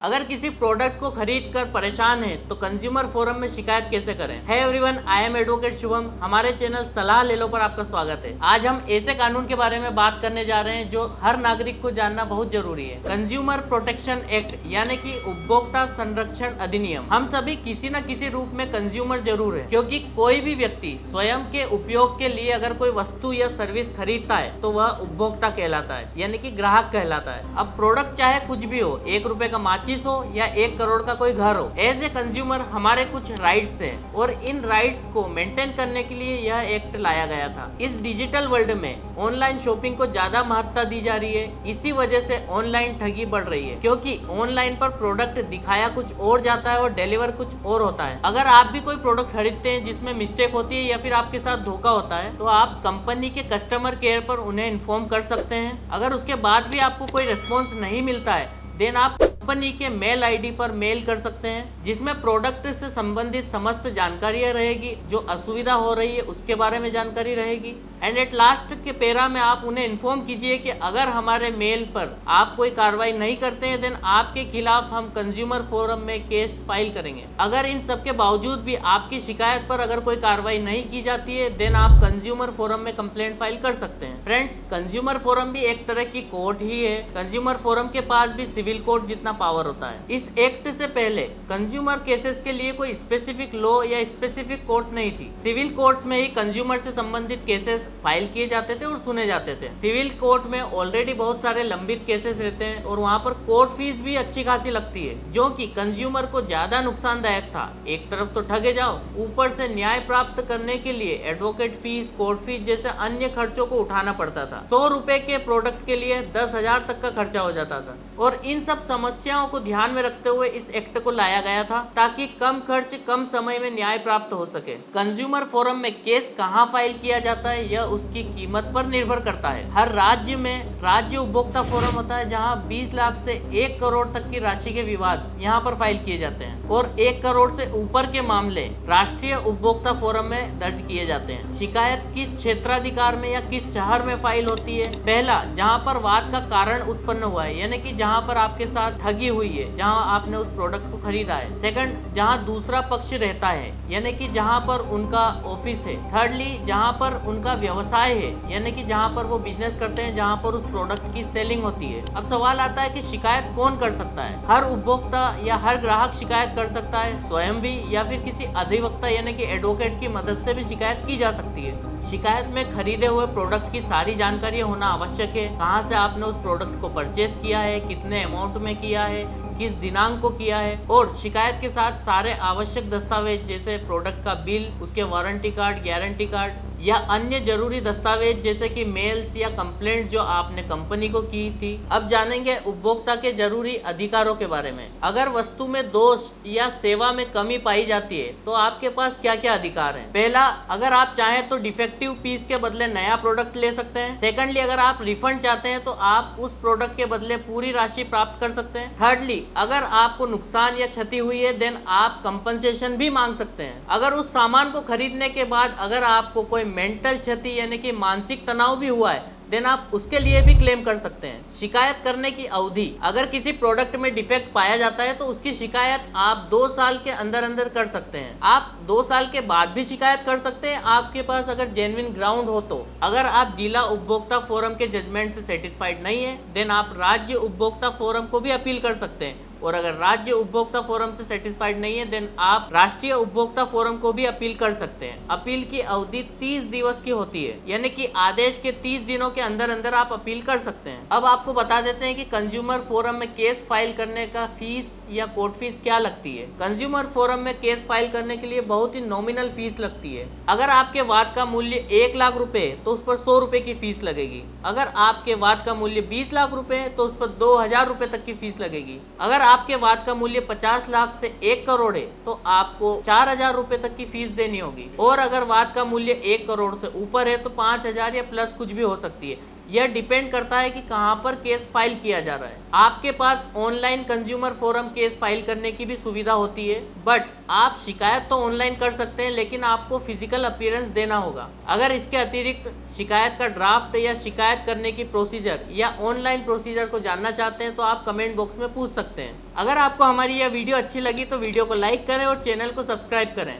अगर किसी प्रोडक्ट को खरीद कर परेशान है तो कंज्यूमर फोरम में शिकायत कैसे करें। है everyone, I am advocate Shubham. हमारे चैनल सलाह ले लो पर आपका स्वागत है। आज हम ऐसे कानून के बारे में बात करने जा रहे हैं जो हर नागरिक को जानना बहुत जरूरी है। कंज्यूमर प्रोटेक्शन एक्ट यानी कि उपभोक्ता संरक्षण अधिनियम। हम सभी किसी न किसी रूप में कंज्यूमर जरूर है, क्योंकि कोई भी व्यक्ति स्वयं के उपयोग के लिए अगर कोई वस्तु या सर्विस खरीदता है तो वह उपभोक्ता कहलाता है, यानी कि ग्राहक कहलाता है। अब प्रोडक्ट चाहे कुछ भी हो, 1 रुपए का माचिस हो या 1 करोड़ का कोई घर हो, एज ए कंज्यूमर हमारे कुछ राइट्स हैं और इन राइट्स को मेंटेन करने के लिए यह एक्ट लाया गया था। इस डिजिटल वर्ल्ड में ऑनलाइन शॉपिंग को ज्यादा महत्ता दी जा रही है। इसी वजह से ऑनलाइन ठगी बढ़ रही है, क्योंकि ऑनलाइन पर प्रोडक्ट दिखाया कुछ और जाता है और डिलीवर कुछ और होता है। अगर आप भी कोई प्रोडक्ट खरीदते हैं जिसमें मिस्टेक होती है या फिर आपके साथ धोखा होता है, तो आप कंपनी के कस्टमर केयर पर उन्हें इन्फॉर्म कर सकते हैं। अगर उसके बाद भी आपको कोई रिस्पॉन्स नहीं मिलता है, देन आप कंपनी के मेल आईडी पर मेल कर सकते हैं, जिसमें प्रोडक्ट से संबंधित समस्त जानकारियां रहेगी। जो असुविधा हो रही है उसके बारे में जानकारी रहेगी। एंड एट लास्ट के पैरा में आप उन्हें इन्फॉर्म कीजिए कि अगर हमारे मेल पर आप कोई कार्रवाई नहीं करते हैं, देन आपके खिलाफ हम कंज्यूमर फोरम में केस फाइल करेंगे। अगर इन सब के बावजूद भी आपकी शिकायत पर अगर कोई कार्रवाई नहीं की जाती है, देन आप कंज्यूमर फोरम में कंप्लेंट फाइल कर सकते हैं। फ्रेंड्स, कंज्यूमर फोरम भी एक तरह की कोर्ट ही है। कंज्यूमर फोरम के पास भी सिविल कोर्ट जितना पावर होता है। इस एक्ट से पहले कंज्यूमर केसेस के लिए कोई स्पेसिफिक लॉ या स्पेसिफिक कोर्ट नहीं थी। सिविल कोर्ट्स में ही कंज्यूमर से संबंधित केसेस फाइल किए जाते थे और सुने जाते थे। सिविल कोर्ट में ऑलरेडी बहुत सारे लंबित केसेस रहते हैं और वहाँ पर कोर्ट फीस भी अच्छी खासी लगती है, जो कि कंज्यूमर को ज्यादा नुकसानदायक था। एक तरफ तो ठगे जाओ, ऊपर से न्याय प्राप्त करने के लिए एडवोकेट फीस, कोर्ट फीस जैसे अन्य खर्चों को उठाना पड़ता था। 100 रुपए के प्रोडक्ट के लिए 10,000 तक का खर्चा हो जाता था। और इन सब समस्याओं को ध्यान में रखते हुए इस एक्ट को लाया गया था, ताकि कम खर्च कम समय में न्याय प्राप्त हो सके। कंज्यूमर फोरम में केस कहां फाइल किया जाता है यह उसकी कीमत पर निर्भर करता है। हर राज्य में राज्य उपभोक्ता फोरम होता है, जहां 20 लाख से 1 करोड़ तक की राशि के विवाद यहां पर फाइल किए जाते हैं, और 1 करोड़ से ऊपर के मामले राष्ट्रीय उपभोक्ता फोरम में दर्ज किए जाते हैं। शिकायत किस क्षेत्राधिकार में या किस शहर में फाइल होती है? पहला, जहाँ पर वाद का कारण उत्पन्न हुआ है, यानी कि जहाँ पर आपके साथ ठगी हुई है, जहाँ आपने उस प्रोडक्ट को खरीदा है। सेकंड, जहाँ दूसरा पक्ष रहता है, यानी कि जहाँ पर उनका ऑफिस है। थर्डली, जहाँ पर उनका व्यवसाय है, यानी कि जहाँ पर वो बिजनेस करते हैं, जहाँ पर उस प्रोडक्ट की सेलिंग होती है। अब सवाल आता है कि शिकायत कौन कर सकता है? हर उपभोक्ता या हर ग्राहक शिकायत कर सकता है, स्वयं भी या फिर किसी अधिवक्ता यानी कि एडवोकेट की मदद से भी शिकायत की जा सकती है। शिकायत में खरीदे हुए प्रोडक्ट की सारी जानकारी होना आवश्यक है। कहाँ से आपने उस प्रोडक्ट को परचेस किया है, कितने अमाउंट में किया है, किस दिनांक को किया है, और शिकायत के साथ सारे आवश्यक दस्तावेज जैसे प्रोडक्ट का बिल, उसके वारंटी कार्ड, गारंटी कार्ड या अन्य जरूरी दस्तावेज जैसे कि मेल्स या कंप्लेंट जो आपने कंपनी को की थी। अब जानेंगे उपभोक्ता के जरूरी अधिकारों के बारे में। अगर वस्तु में दोष या सेवा में कमी पाई जाती है तो आपके पास क्या क्या अधिकार हैं? पहला, अगर आप चाहें तो डिफेक्टिव पीस के बदले नया प्रोडक्ट ले सकते हैं। सेकंडली, अगर आप रिफंड चाहते हैं तो आप उस प्रोडक्ट के बदले पूरी राशि प्राप्त कर सकते हैं। थर्डली, अगर आपको नुकसान या क्षति हुई है, देन आप कंपनसेशन भी मांग सकते हैं। अगर उस सामान को खरीदने के बाद अगर आपको कोई मेंटल क्षति यानी कि मानसिक तनाव भी हुआ है, देन आप उसके लिए भी क्लेम कर सकते हैं। शिकायत करने की अवधि, अगर किसी प्रोडक्ट में डिफेक्ट पाया जाता है तो उसकी शिकायत आप 2 साल के अंदर अंदर कर सकते हैं। आप 2 साल के बाद भी शिकायत कर सकते हैं, आपके पास अगर जेन्युइन ग्राउंड हो तो। अगर आप जिला उपभोक्ता फोरम के जजमेंट से सेटिस्फाइड नहीं है, देन आप राज्य उपभोक्ता फोरम को भी अपील कर सकते हैं। और अगर राज्य उपभोक्ता फोरम से सेटिस्फाइड नहीं है, देन आप राष्ट्रीय उपभोक्ता फोरम को भी अपील कर सकते हैं। अपील की अवधि 30 दिवस की होती है, यानी कि आदेश के 30 दिनों के अंदर अंदर आप अपील कर सकते हैं। अब आपको बता देते हैं कि कंज्यूमर फोरम में केस फाइल करने का फीस या कोर्ट फीस क्या लगती है। कंज्यूमर फोरम में केस फाइल करने के लिए बहुत ही नॉमिनल फीस लगती है। अगर आपके वाद का मूल्य 1 लाख रुपए तो उस पर 100 रुपए की फीस लगेगी। अगर आपके वाद का मूल्य 20 लाख रुपए है तो उस पर 2,000 रुपए तक की फीस लगेगी। अगर आपके वाद का मूल्य 50 लाख से 1 करोड़ है तो आपको 4,000 रुपए तक की फीस देनी होगी। और अगर वाद का मूल्य 1 करोड़ से ऊपर है तो 5,000 या प्लस कुछ भी हो सकती है। यह डिपेंड करता है कि कहां पर केस फाइल किया जा रहा है। आपके पास online consumer forum case file करने की भी सुविधा होती है, बट आप शिकायत तो ऑनलाइन कर सकते हैं, लेकिन आपको फिजिकल अपीयरेंस देना होगा। अगर इसके अतिरिक्त शिकायत का ड्राफ्ट या शिकायत करने की प्रोसीजर या ऑनलाइन प्रोसीजर को जानना चाहते हैं तो आप कमेंट बॉक्स में पूछ सकते हैं। अगर आपको हमारी यह वीडियो अच्छी लगी तो वीडियो को लाइक करें और चैनल को सब्सक्राइब करें।